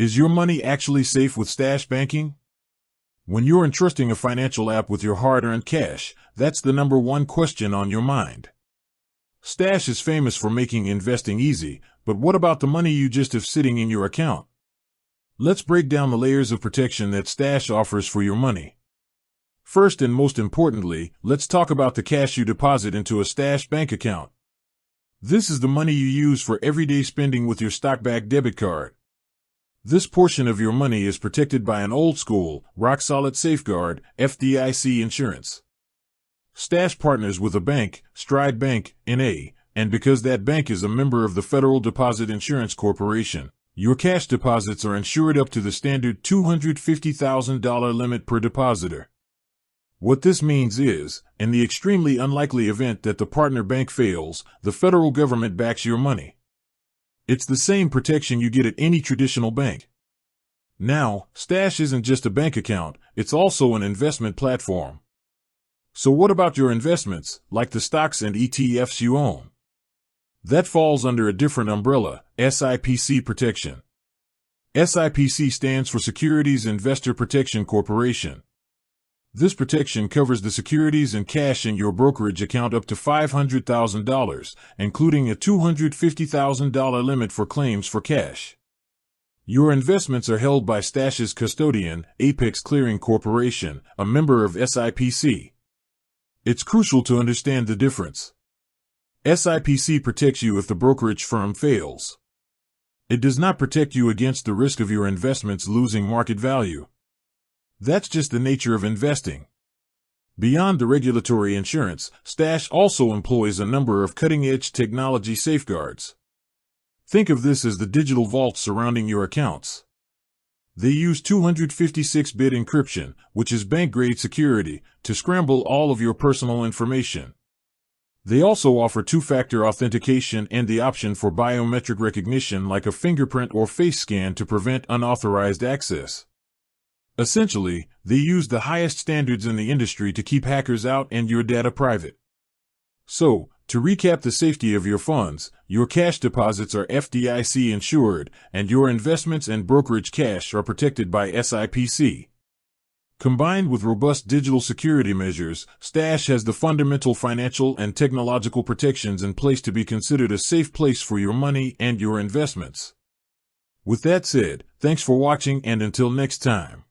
Is your money actually safe with stash banking? When you're entrusting a financial app with your hard-earned cash, that's the number one question on your mind. Stash is famous for making investing easy, but what about the money you just have sitting in your account? Let's break down the layers of protection that Stash offers for your money. First and most importantly, let's talk about the cash you deposit into a Stash bank account. This is the money you use for everyday spending with your stock-backed debit card. This portion of your money is protected by an old-school, rock-solid safeguard, FDIC insurance. Stash partners with a bank, Stride Bank, N.A., and because that bank is a member of the Federal Deposit Insurance Corporation, your cash deposits are insured up to the standard $250,000 limit per depositor. What this means is, in the extremely unlikely event that the partner bank fails, the federal government backs your money. It's the same protection you get at any traditional bank. Now, Stash isn't just a bank account, it's also an investment platform. So what about your investments, like the stocks and ETFs you own? That falls under a different umbrella, SIPC protection. SIPC stands for Securities Investor Protection Corporation. This protection covers the securities and cash in your brokerage account up to $500,000, including a $250,000 limit for claims for cash. Your investments are held by Stash's custodian, Apex Clearing Corporation, a member of SIPC. It's crucial to understand the difference. SIPC protects you if the brokerage firm fails. It does not protect you against the risk of your investments losing market value. That's just the nature of investing. Beyond the regulatory insurance, Stash also employs a number of cutting-edge technology safeguards. Think of this as the digital vault surrounding your accounts. They use 256-bit encryption, which is bank-grade security, to scramble all of your personal information. They also offer two-factor authentication and the option for biometric recognition like a fingerprint or face scan to prevent unauthorized access. Essentially, they use the highest standards in the industry to keep hackers out and your data private. So, to recap the safety of your funds, your cash deposits are FDIC insured, and your investments and brokerage cash are protected by SIPC. Combined with robust digital security measures, Stash has the fundamental financial and technological protections in place to be considered a safe place for your money and your investments. With that said, thanks for watching and until next time.